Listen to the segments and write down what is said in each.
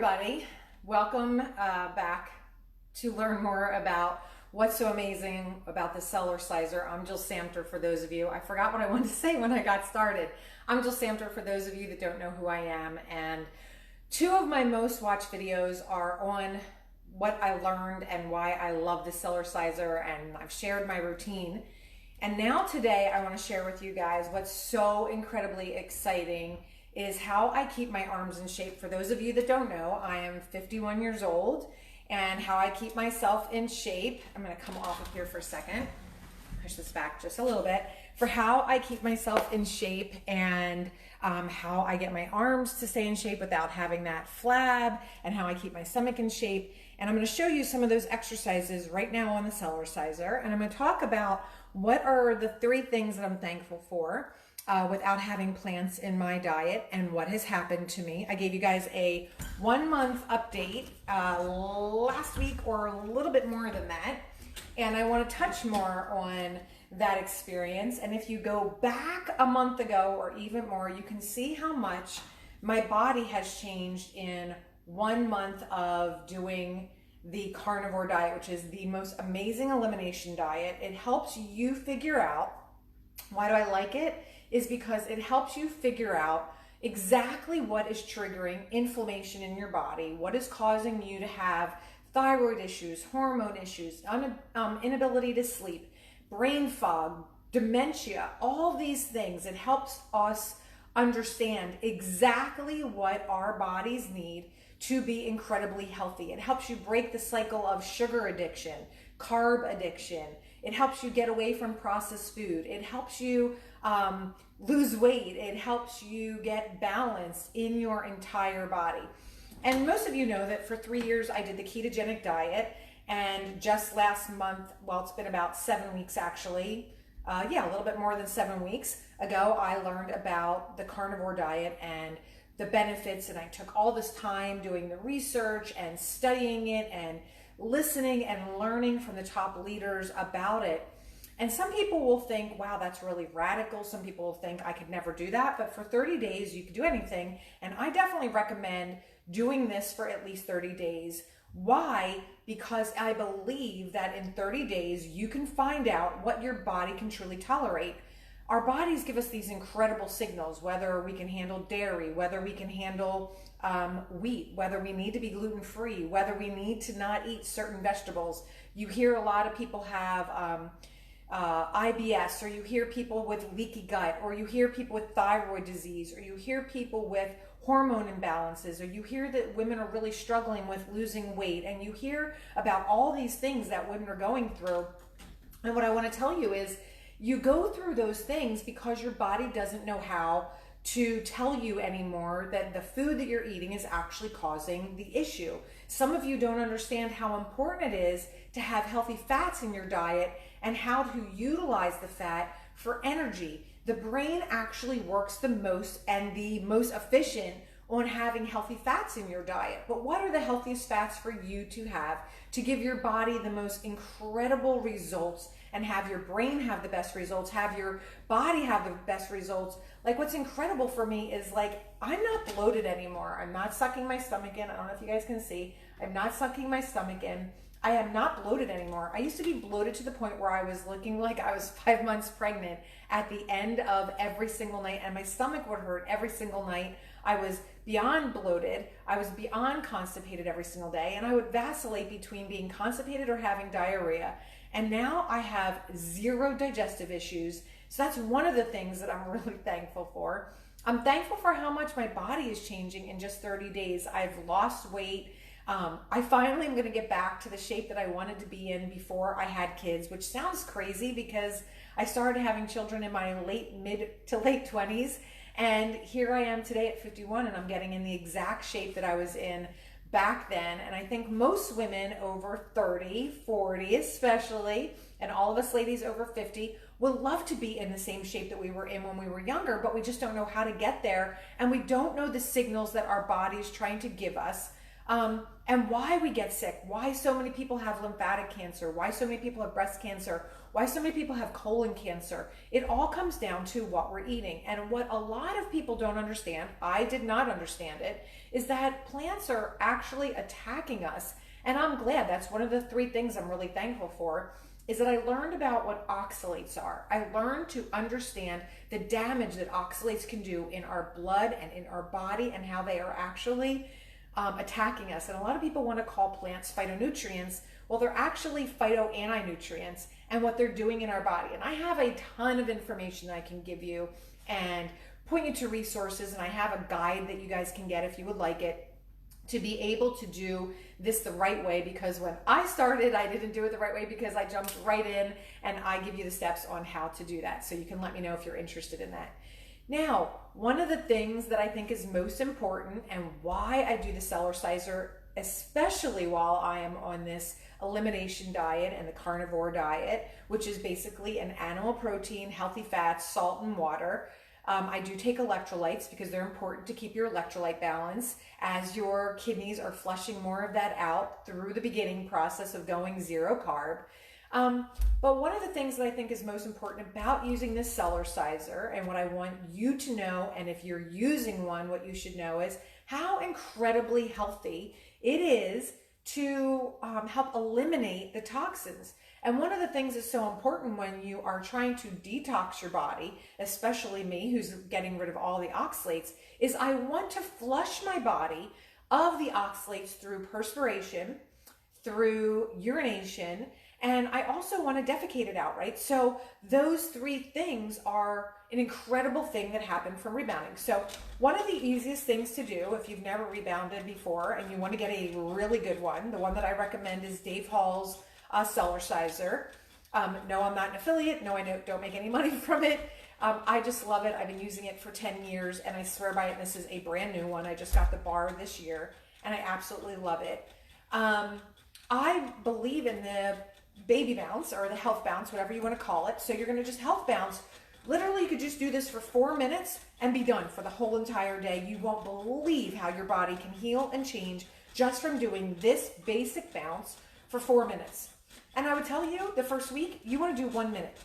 everybody. Welcome back to learn more about what's so amazing about the cellerciser. I'm Jill Samter for those of you. I forgot what I wanted to say when I got started. I'm Jill Samter for those of you that don't know who I am. And two of my most watched videos are on what I learned and why I love the cellerciser, and I've shared my routine. And now today I want to share with you guys what's so incredibly exciting is how I keep my arms in shape. For those of you that don't know, I am 51 years old, and how I keep myself in shape. I'm going to come off of here for a second, push this back just a little bit, for how I keep myself in shape and how I get my arms to stay in shape without having that flab, and how I keep my stomach in shape. And I'm going to show you some of those exercises right now on the cellerciser, and I'm going to talk about what are the three things that I'm thankful for without having plants in my diet and what has happened to me. I gave you guys a 1 month update last week, or a little bit more than that, and I want to touch more on that experience. And if you go back a month ago or even more, you can see how much my body has changed in 1 month of doing the carnivore diet, which is the most amazing elimination diet. It helps you figure out, why do I like it? Is because it helps you figure out exactly what is triggering inflammation in your body, what is causing you to have thyroid issues, hormone issues, inability to sleep, brain fog, dementia, all these things. It helps us understand exactly what our bodies need to be incredibly healthy. It helps you break the cycle of sugar addiction, carb addiction. It helps you get away from processed food. It helps you lose weight. It helps you get balance in your entire body. And most of you know that for 3 years I did the ketogenic diet, and just last month, well, it's been about 7 weeks actually, a little bit more than 7 weeks ago, I learned about the carnivore diet and the benefits, and I took all this time doing the research and studying it and listening and learning from the top leaders about it. And some people will think, wow, that's really radical. Some people will think I could never do that. But for 30 days, you can do anything. And I definitely recommend doing this for at least 30 days. Why? Because I believe that in 30 days, you can find out what your body can truly tolerate. Our bodies give us these incredible signals, whether we can handle dairy, whether we can handle wheat, whether we need to be gluten-free, whether we need to not eat certain vegetables. You hear a lot of people have IBS, or you hear people with leaky gut, or you hear people with thyroid disease, or you hear people with hormone imbalances, or you hear that women are really struggling with losing weight, and you hear about all these things that women are going through. And what I want to tell you is, you go through those things because your body doesn't know how to tell you anymore that the food that you're eating is actually causing the issue. Some of you don't understand how important it is to have healthy fats in your diet and how to utilize the fat for energy. The brain actually works the most and the most efficient on having healthy fats in your diet. But what are the healthiest fats for you to have to give your body the most incredible results, and have your brain have the best results, have your body have the best results? Like, what's incredible for me is, like, I'm not bloated anymore. I'm not sucking my stomach in. I don't know if you guys can see. I'm not sucking my stomach in. I am not bloated anymore. I used to be bloated to the point where I was looking like I was 5 months pregnant at the end of every single night, and my stomach would hurt every single night. I was beyond bloated. I was beyond constipated every single day, and I would vacillate between being constipated or having diarrhea. And now I have zero digestive issues. So that's one of the things that I'm really thankful for. I'm thankful for how much my body is changing in just 30 days. I've lost weight. I finally am going to get back to the shape that I wanted to be in before I had kids, which sounds crazy because I started having children in my mid to late 20s. And here I am today at 51, and I'm getting in the exact shape that I was in back then. And I think most women over 30, 40 especially, and all of us ladies over 50 would love to be in the same shape that we were in when we were younger, but we just don't know how to get there, and we don't know the signals that our body's trying to give us and why we get sick, why so many people have lymphatic cancer, why so many people have breast cancer, why so many people have colon cancer. It all comes down to what we're eating. And what a lot of people don't understand, I did not understand it, is that plants are actually attacking us. And I'm glad. That's one of the 3 things I'm really thankful for, is that I learned about what oxalates are. I learned to understand the damage that oxalates can do in our blood and in our body, and how they are actually attacking us. And a lot of people want to call plants phytonutrients. Well, they're actually phytoantinutrients, and what they're doing in our body. And I have a ton of information that I can give you and point you to resources, and I have a guide that you guys can get if you would like it, to be able to do this the right way. Because when I started, I didn't do it the right way, because I jumped right in, and I give you the steps on how to do that. So you can let me know if you're interested in that. Now, one of the things that I think is most important, and why I do the cellerciser, especially while I am on this elimination diet and the carnivore diet, which is basically an animal protein, healthy fats, salt, and water. I do take electrolytes because they're important to keep your electrolyte balance, as your kidneys are flushing more of that out through the beginning process of going 0 carb. But one of the things that I think is most important about using this cellerciser, and what I want you to know, and if you're using one, what you should know, is how incredibly healthy it is to help eliminate the toxins. And one of the things that's so important when you are trying to detox your body, especially me who's getting rid of all the oxalates, is I want to flush my body of the oxalates through perspiration, through urination, and I also want to defecate it out, right? So those 3 things are an incredible thing that happened from rebounding. So one of the easiest things to do if you've never rebounded before and you want to get a really good one, the one that I recommend is Dave Hall's cellerciser. No, I'm not an affiliate. No, I don't make any money from it. I just love it. I've been using it for 10 years, and I swear by it. This is a brand new one. I just got the bar this year, and I absolutely love it. I believe in the baby bounce, or the health bounce, whatever you want to call it. So you're going to just health bounce. Literally, you could just do this for 4 minutes and be done for the whole entire day. You won't believe how your body can heal and change just from doing this basic bounce for 4 minutes. And I would tell you, the first week, you want to do 1 minute.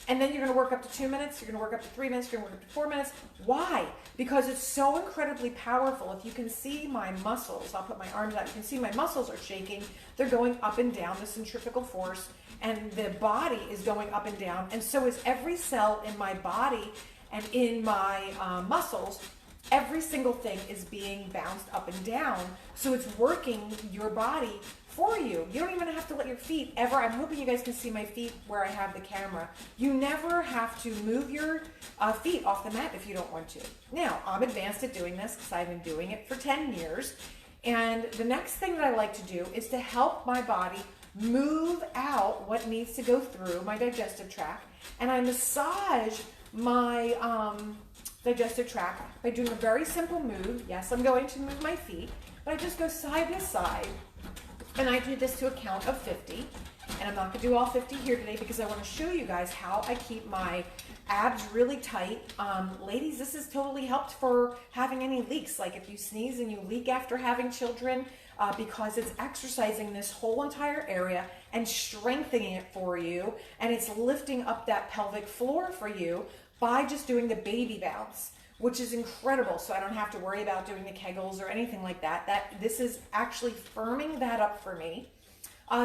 And then you're going to work up to 2 minutes, you're going to work up to 3 minutes, you're going to work up to 4 minutes. Why? Because it's so incredibly powerful. If you can see my muscles, I'll put my arms out, you can see my muscles are shaking. They're going up and down, the centrifugal force, and the body is going up and down. And so is every cell in my body and in my muscles. Every single thing is being bounced up and down. So it's working your body for you. You don't even have to let your feet ever, I'm hoping you guys can see my feet where I have the camera. You never have to move your feet off the mat if you don't want to. Now, I'm advanced at doing this because I've been doing it for 10 years. And the next thing that I like to do is to help my body move out what needs to go through my digestive tract. And I massage my digestive tract by doing a very simple move. Yes, I'm going to move my feet, but I just go side to side. And I do this to a count of 50. And I'm not going to do all 50 here today because I want to show you guys how I keep my abs really tight. Ladies, this has totally helped for having any leaks. Like if you sneeze and you leak after having children, because it's exercising this whole entire area and strengthening it for you. And it's lifting up that pelvic floor for you by just doing the baby bounce, which is incredible. So I don't have to worry about doing the Kegels or anything like that. This is actually firming that up for me.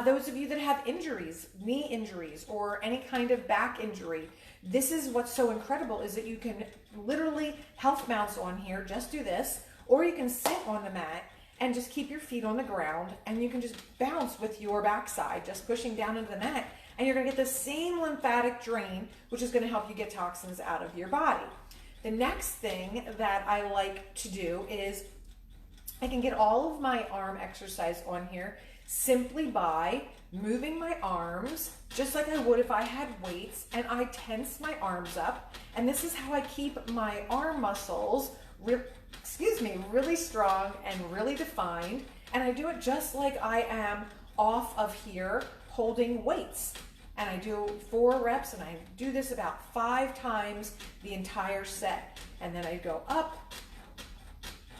Those of you that have injuries, knee injuries, or any kind of back injury, this is what's so incredible is that you can literally health bounce on here, just do this, or you can sit on the mat and just keep your feet on the ground and you can just bounce with your backside, just pushing down into the mat, and you're gonna get the same lymphatic drain, which is gonna help you get toxins out of your body. The next thing that I like to do is I can get all of my arm exercise on here simply by moving my arms just like I would if I had weights, and I tense my arms up, and this is how I keep my arm muscles really strong and really defined. And I do it just like I am off of here holding weights. And I do 4 reps, and I do this about 5 times the entire set. And then I go up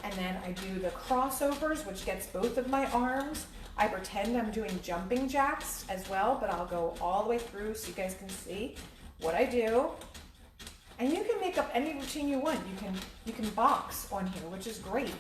And then I do the crossovers, which gets both of my arms. I pretend I'm doing jumping jacks as well, but I'll go all the way through so you guys can see what I do. And you can make up any routine you want. You can box on here, which is great.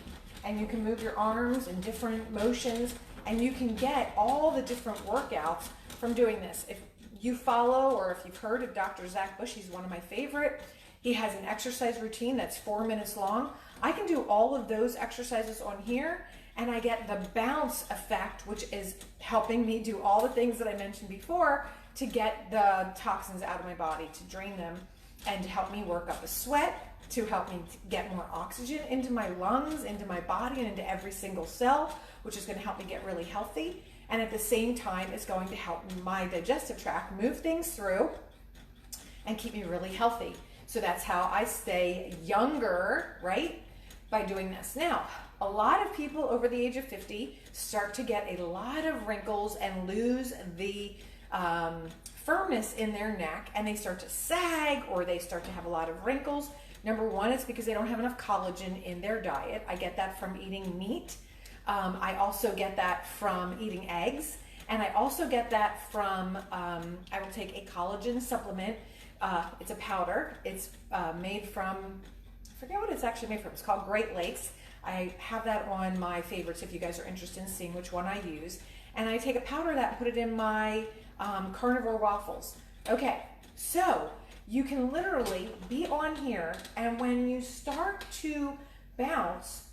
And you can move your arms in different motions, and you can get all the different workouts from doing this. If you follow, or if you've heard of Dr. Zach Bush, he's one of my favorite. He has an exercise routine that's 4 minutes long. I can do all of those exercises on here, and I get the bounce effect, which is helping me do all the things that I mentioned before to get the toxins out of my body, to drain them, and to help me work up a sweat, to help me get more oxygen into my lungs, into my body, and into every single cell, which is going to help me get really healthy. And at the same time, it's going to help my digestive tract move things through and keep me really healthy. So that's how I stay younger, right? By doing this. Now, a lot of people over the age of 50 start to get a lot of wrinkles and lose the firmness in their neck, and they start to sag, or they start to have a lot of wrinkles. Number one, it's because they don't have enough collagen in their diet. I get that from eating meat. I also get that from eating eggs. And I also get that from, I will take a collagen supplement. It's a powder. It's made from, I forget what it's actually made from. It's called Great Lakes. I have that on my favorites if you guys are interested in seeing which one I use. And I take a powder of that and put it in my Carnivore waffles. Okay, so you can literally be on here, and when you start to bounce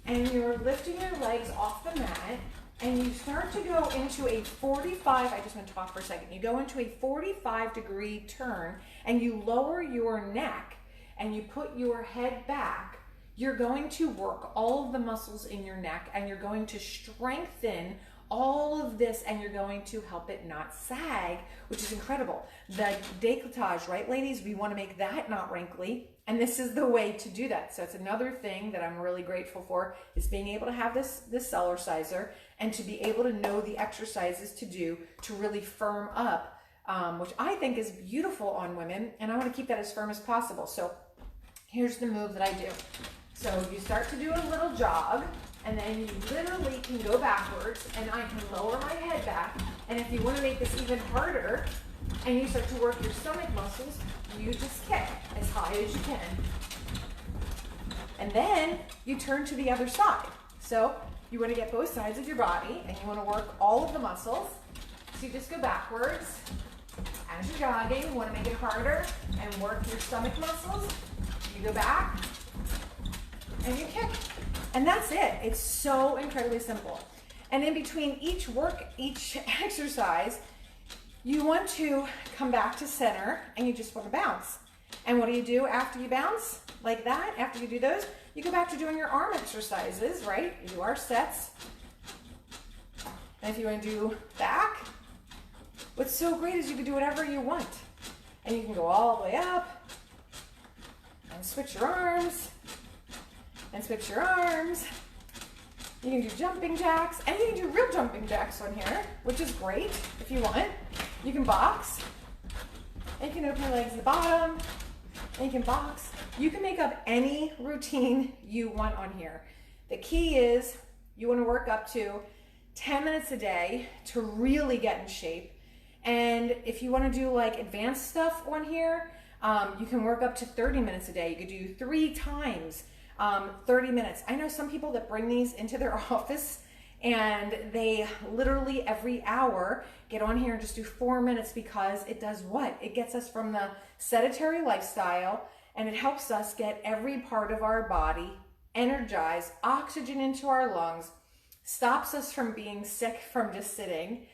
and you're lifting your legs off the mat and you start to go into a 45, I just want to talk for a second, you go into a 45-degree turn and you lower your neck and you put your head back, you're going to work all of the muscles in your neck, and you're going to strengthen all of this, and you're going to help it not sag, which is incredible. The décolletage, right, ladies? We want to make that not wrinkly, and this is the way to do that. So it's another thing that I'm really grateful for, is being able to have this cellerciser and to be able to know the exercises to do to really firm up, which I think is beautiful on women, and I want to keep that as firm as possible. So here's the move that I do. So you start to do a little jog, and then you literally can go backwards, and I can lower my head back. And if you want to make this even harder, and you start to work your stomach muscles, you just kick as high as you can. And then you turn to the other side. So you want to get both sides of your body, and you want to work all of the muscles. So you just go backwards. As you're jogging, you want to make it harder and work your stomach muscles. You go back, and you kick. And that's it. It's so incredibly simple. And in between each exercise, you want to come back to center, and you just want to bounce. And what do you do after you bounce? Like that, after you do those, you go back to doing your arm exercises, right? You do our sets. And if you want to do back, what's so great is you can do whatever you want. And you can go all the way up and switch your arms. And switch your arms. You can do jumping jacks, and you can do real jumping jacks on here, which is great if you want. You can box, and you can open your legs at the bottom, and you can box. You can make up any routine you want on here. The key is you want to work up to 10 minutes a day to really get in shape. And if you want to do like advanced stuff on here, you can work up to 30 minutes a day. You could do 3 times 30 minutes. I know some people that bring these into their office, and they literally every hour get on here and just do 4 minutes, because it does what? It gets us from the sedentary lifestyle, and it helps us get every part of our body energized, oxygen into our lungs, stops us from being sick from just sitting.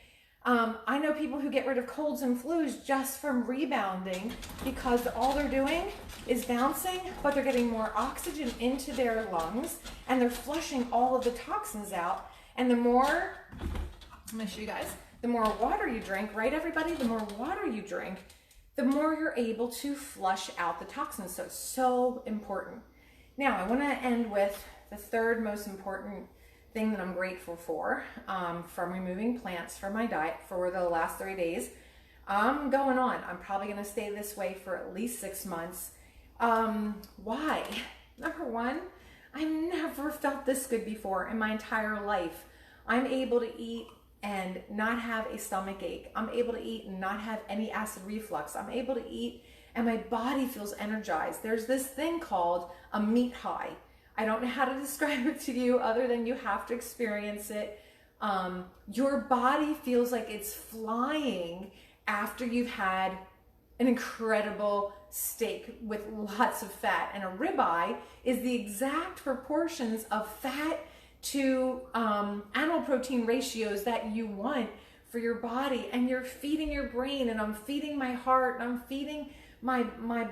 I know people who get rid of colds and flus just from rebounding, because all they're doing is bouncing, but they're getting more oxygen into their lungs, and they're flushing all of the toxins out. And the more, I'm going to show you guys, the more water you drink, right everybody? The more water you drink, the more you're able to flush out the toxins. So it's so important. Now, I want to end with the third most important thing that I'm grateful for, from removing plants from my diet for the last 3 days. I'm going on. I'm probably going to stay this way for at least 6 months. Why? Number one, I've never felt this good before in my entire life. I'm able to eat and not have a stomach ache. I'm able to eat and not have any acid reflux. I'm able to eat and my body feels energized. There's this thing called a meat high. I don't know how to describe it to you other than you have to experience it. Your body feels like it's flying after you've had an incredible steak with lots of fat. And a ribeye is the exact proportions of fat to animal protein ratios that you want for your body. And you're feeding your brain, and I'm feeding my heart, and I'm feeding my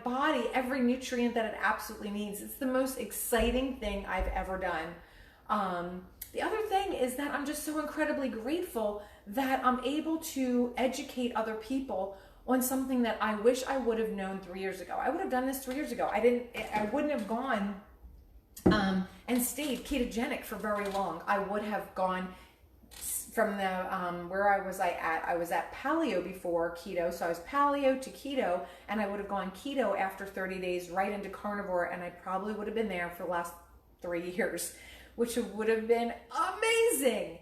body every nutrient that it absolutely needs. It's the most exciting thing I've ever done. The other thing is that I'm just so incredibly grateful that I'm able to educate other people on something that I wish I would have known 3 years ago. I would have done this 3 years ago. I wouldn't have gone and stayed ketogenic for very long. I would have gone from the where I was at paleo before keto, so I was paleo to keto, and I would have gone keto after 30 days right into carnivore, and I probably would have been there for the last 3 years, which would have been amazing.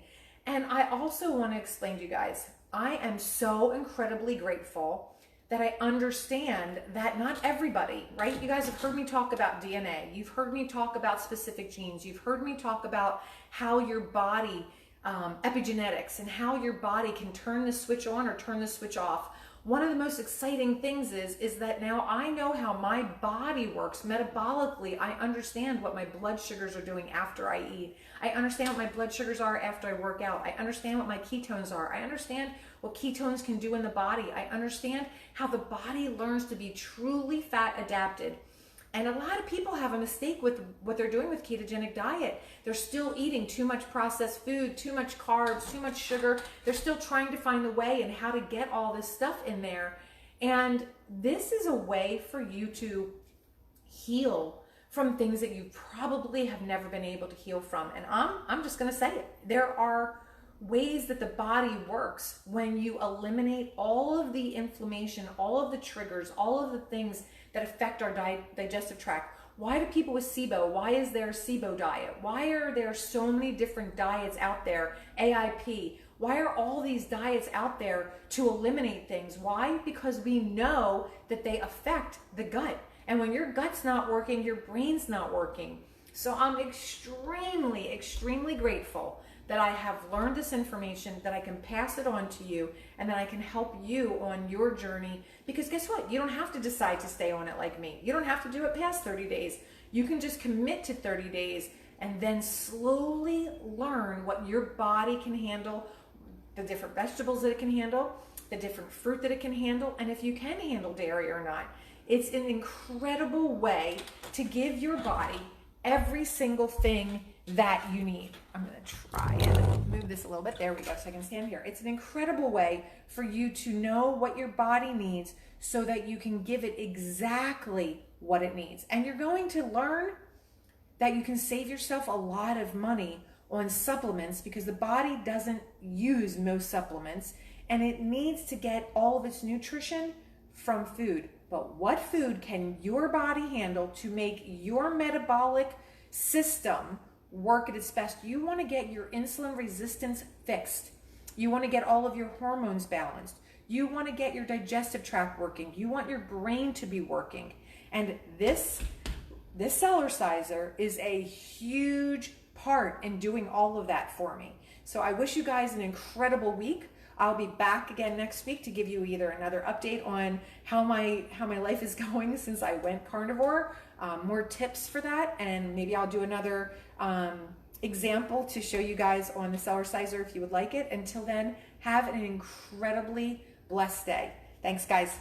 And I also want to explain to you guys, I am so incredibly grateful that I understand that not everybody, right? You guys have heard me talk about DNA. You've heard me talk about specific genes. You've heard me talk about how your body, epigenetics, and how your body can turn the switch on or turn the switch off. One of the most exciting things is that now I know how my body works metabolically. I understand what my blood sugars are doing after I eat. I understand what my blood sugars are after I work out. I understand what my ketones are. I understand what ketones can do in the body. I understand how the body learns to be truly fat adapted. And a lot of people have a mistake with what they're doing with ketogenic diet. They're still eating too much processed food, too much carbs, too much sugar. They're still trying to find a way and how to get all this stuff in there. And this is a way for you to heal from things that you probably have never been able to heal from. And I'm just going to say it. There are ways that the body works when you eliminate all of the inflammation, all of the triggers, all of the things that affect our digestive tract. Why do people with SIBO, why is there a SIBO diet? Why are there so many different diets out there? AIP, why are all these diets out there to eliminate things? Why? Because we know that they affect the gut. And when your gut's not working, your brain's not working. So I'm extremely, extremely grateful that I have learned this information, that I can pass it on to you, and that I can help you on your journey. Because guess what? You don't have to decide to stay on it like me. You don't have to do it past 30 days. You can just commit to 30 days and then slowly learn what your body can handle, the different vegetables that it can handle, the different fruit that it can handle, and if you can handle dairy or not. It's an incredible way to give your body every single thing that you need. I'm going to try and move this a little bit. There we go, so I can stand here. It's an incredible way for you to know what your body needs so that you can give it exactly what it needs. And you're going to learn that you can save yourself a lot of money on supplements because the body doesn't use most supplements and it needs to get all of its nutrition from food. But what food can your body handle to make your metabolic system work at its best? You want to get your insulin resistance fixed. You want to get all of your hormones balanced. You want to get your digestive tract working. You want your brain to be working. And this cellerciser is a huge part in doing all of that for me. So I wish you guys an incredible week. I'll be back again next week to give you either another update on how my life is going since I went carnivore, more tips for that, and maybe I'll do another example to show you guys on the cellerciser if you would like it. Until then, have an incredibly blessed day. Thanks, guys.